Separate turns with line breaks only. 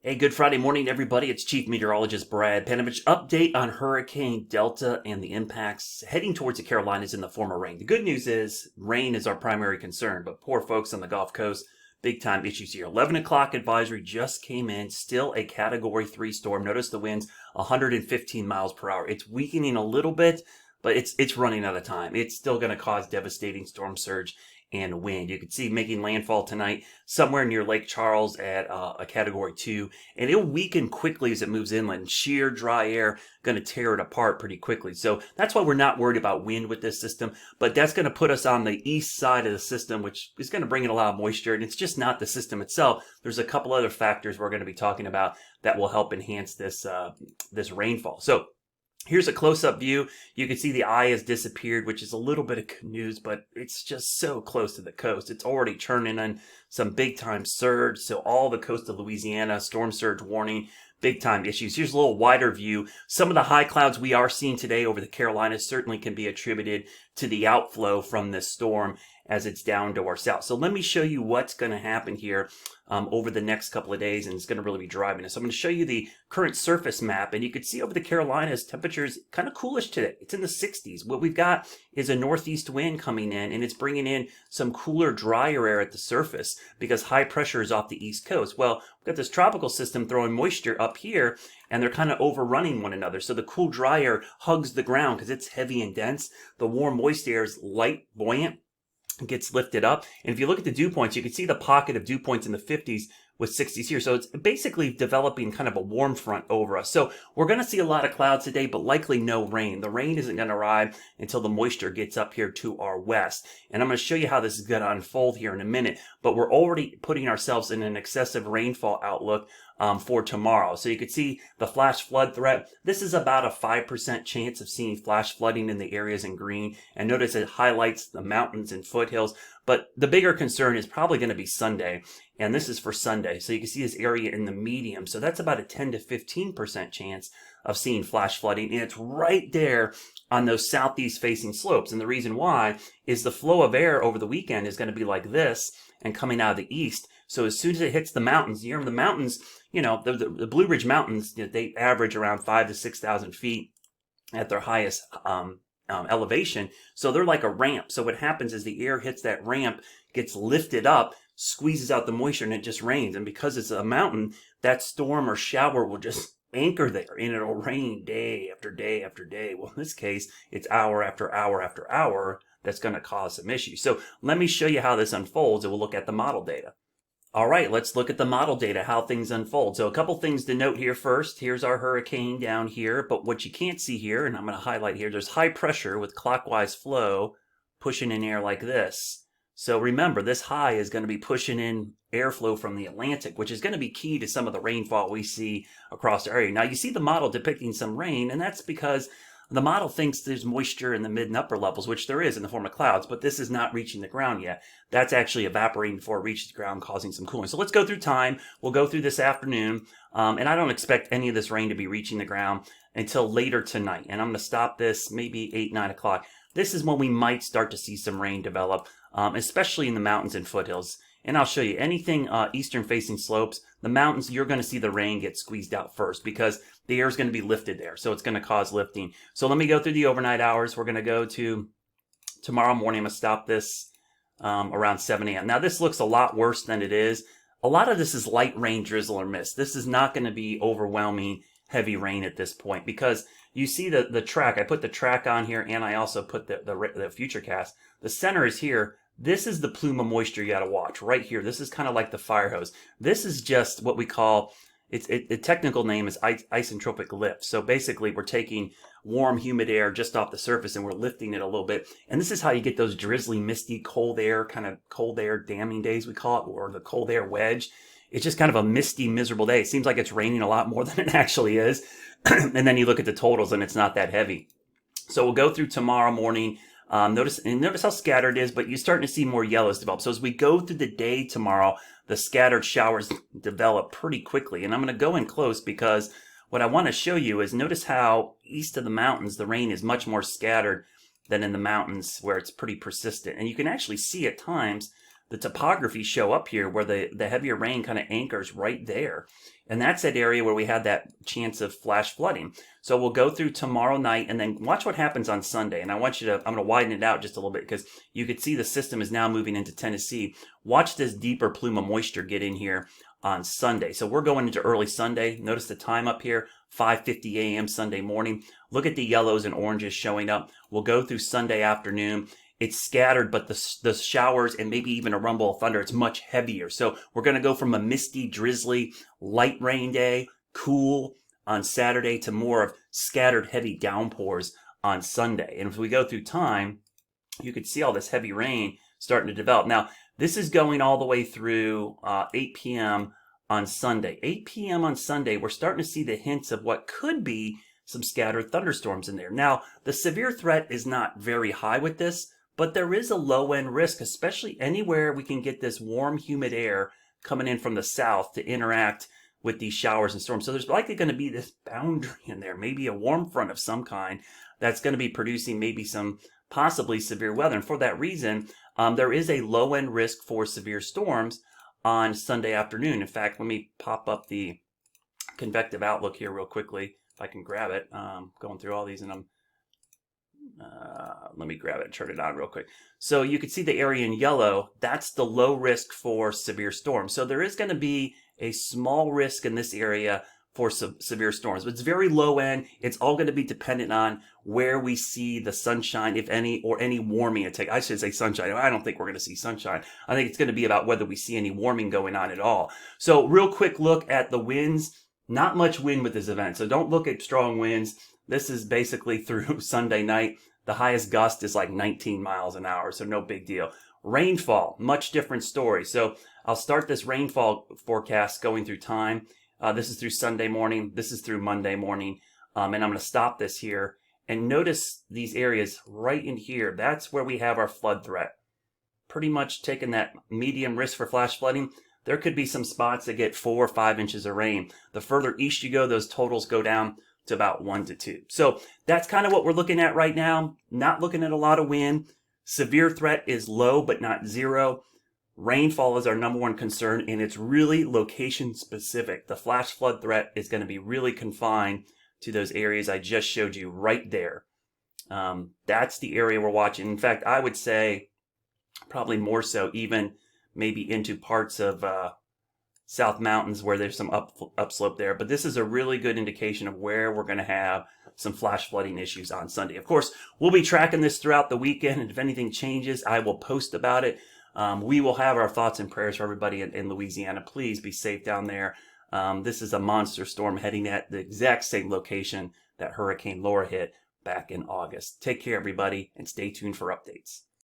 Hey, good Friday morning, everybody. It's Chief Meteorologist Brad Panovich. Update on Hurricane Delta and the impacts heading towards the Carolinas in the form of rain. The good news is rain is our primary concern, but poor folks on the Gulf Coast, big time issues here. 11 o'clock advisory just came in, still a Category 3 storm. Notice the winds 115 miles per hour. It's weakening a little bit, but it's running out of time. It's still going to cause devastating storm surge and wind. You can see making landfall tonight somewhere near Lake Charles at a Category 2, and it'll weaken quickly as it moves inland. Sheer dry air going to tear it apart pretty quickly. So that's why we're not worried about wind with this system, but that's going to put us on the east side of the system, which is going to bring in a lot of moisture, and it's just not the system itself. There's a couple other factors we're going to be talking about that will help enhance this rainfall. So here's a close-up view. You can see the eye has disappeared, which is a little bit of good news, but it's just so close to the coast. It's already churning on some big-time surge. So all the coast of Louisiana, storm surge warning, big-time issues. Here's a little wider view. Some of the high clouds we are seeing today over the Carolinas certainly can be attributed to the outflow from this storm as it's down to our south. So let me show you what's going to happen here over the next couple of days, and it's going to really be driving us. So I'm going to show you the current surface map, and you can see over the Carolinas, temperatures kind of coolish today. It's in the 60s. What we've got is a northeast wind coming in, and it's bringing in some cooler, drier air at the surface because high pressure is off the east coast. Well, we've got this tropical system throwing moisture up here, and they're kind of overrunning one another. So the cool, dry air hugs the ground because it's heavy and dense. The warm, moist air is light, buoyant, gets lifted up. And if you look at the dew points, you can see the pocket of dew points in the 50s with 60s here. So it's basically developing kind of a warm front over us. So we're going to see a lot of clouds today, but likely no rain. The rain isn't going to arrive until the moisture gets up here to our west. And I'm going to show you how this is going to unfold here in a minute. But we're already putting ourselves in an excessive rainfall outlook for tomorrow. So you can see the flash flood threat. This is about a 5% chance of seeing flash flooding in the areas in green. And notice it highlights the mountains and foothills. But the bigger concern is probably going to be Sunday. And this is for Sunday. So you can see this area in the medium. So that's about a 10 to 15% chance of seeing flash flooding. And it's right there on those southeast facing slopes. And the reason why is the flow of air over the weekend is going to be like this and coming out of the east. So as soon as it hits the mountains, the mountains, the Blue Ridge Mountains, they average around 5,000 to 6,000 feet at their highest elevation. So they're like a ramp. So what happens is the air hits that ramp, gets lifted up, squeezes out the moisture, and it just rains. And because it's a mountain, that storm or shower will just anchor there, and it'll rain day after day after day. Well, in this case, it's hour after hour after hour that's going to cause some issues. So let me show you how this unfolds, and we'll look at the model data. All right, let's look at the model data, how things unfold. So a couple things to note here first. Here's our hurricane down here, but what you can't see here, and I'm going to highlight here, there's high pressure with clockwise flow pushing in air like this. So remember, this high is going to be pushing in airflow from the Atlantic, which is going to be key to some of the rainfall we see across the area. Now, you see the model depicting some rain, and that's because the model thinks there's moisture in the mid and upper levels, which there is in the form of clouds, but this is not reaching the ground yet. That's actually evaporating before it reaches the ground, causing some cooling. So let's go through time. We'll go through this afternoon, and I don't expect any of this rain to be reaching the ground until later tonight. And I'm going to stop this maybe 8, 9 o'clock. This is when we might start to see some rain develop, especially in the mountains and foothills. And I'll show you anything eastern facing slopes, the mountains, you're going to see the rain get squeezed out first because the air is going to be lifted there. So it's going to cause lifting. So let me go through the overnight hours. We're going to go to tomorrow morning. I'm going to stop this around 7 a.m. Now this looks a lot worse than it is. A lot of this is light rain, drizzle, or mist. This is not going to be overwhelming heavy rain at this point because you see the track. I put the track on here and I also put the future cast. The center is here. This is the plume of moisture you got to watch right here. This is kind of like the fire hose. This is just what we call, the technical name is isentropic lift. So basically we're taking warm, humid air just off the surface and we're lifting it a little bit. And this is how you get those drizzly, misty, cold air, kind of cold air damming days we call it, or the cold air wedge. It's just kind of a misty, miserable day. It seems like it's raining a lot more than it actually is. And then you look at the totals and it's not that heavy. So we'll go through tomorrow morning. Notice how scattered it is, but you're starting to see more yellows develop. So as we go through the day tomorrow, the scattered showers develop pretty quickly. And I'm going to go in close because what I want to show you is notice how east of the mountains, the rain is much more scattered than in the mountains where it's pretty persistent. And you can actually see at times the topography show up here where the heavier rain kind of anchors right there. And that's that area where we had that chance of flash flooding. So we'll go through tomorrow night and then watch what happens on Sunday. And I want you to, I'm going to widen it out just a little bit because you could see the system is now moving into Tennessee. Watch this deeper plume of moisture get in here on Sunday. So we're going into early Sunday. Notice the time up here, 5:50 a.m. Sunday morning. Look at the yellows and oranges showing up. We'll go through Sunday afternoon. It's scattered, but the showers and maybe even a rumble of thunder, it's much heavier. So we're going to go from a misty, drizzly, light rain day, cool on Saturday, to more of scattered, heavy downpours on Sunday. And if we go through time, you could see all this heavy rain starting to develop. Now, this is going all the way through 8 p.m. on Sunday. 8 p.m. on Sunday, we're starting to see the hints of what could be some scattered thunderstorms in there. Now, the severe threat is not very high with this, but there is a low-end risk, especially anywhere we can get this warm, humid air coming in from the south to interact with these showers and storms. So there's likely going to be this boundary in there, maybe a warm front of some kind that's going to be producing maybe some possibly severe weather. And for that reason, there is a low-end risk for severe storms on Sunday afternoon. In fact, let me pop up the convective outlook here real quickly, if I can grab it. Going through all these, and let me grab it and turn it on real quick. So you can see the area in yellow. That's the low risk for severe storms. So there is going to be a small risk in this area for severe storms, but it's very low end. It's all going to be dependent on where we see the sunshine, if any, or any warming. I should say sunshine. I don't think we're going to see sunshine. I think it's going to be about whether we see any warming going on at all. So real quick look at the winds. Not much wind with this event, so don't look at strong winds. This is basically through Sunday night. The highest gust is like 19 miles an hour, so no big deal. Rainfall, much different story. So I'll start this rainfall forecast going through time. This is through Sunday morning. This is through Monday morning. And I'm going to stop this here. And notice these areas right in here. That's where we have our flood threat. Pretty much taking that medium risk for flash flooding. There could be some spots that get 4 or 5 inches of rain. The further east you go, those totals go down to about 1 to 2. So that's kind of what we're looking at right now. Not looking at a lot of wind. Severe threat is low, but not zero. Rainfall is our number one concern, and it's really location specific. The flash flood threat is going to be really confined to those areas I just showed you right there. That's the area we're watching. In fact, I would say probably more so even maybe into parts of South Mountains where there's some upslope there. But this is a really good indication of where we're going to have some flash flooding issues on Sunday. Of course, we'll be tracking this throughout the weekend, and if anything changes, I will post about it. We will have our thoughts and prayers for everybody in Louisiana. Please be safe down there. This is a monster storm heading at the exact same location that Hurricane Laura hit back in August. Take care, everybody, and stay tuned for updates.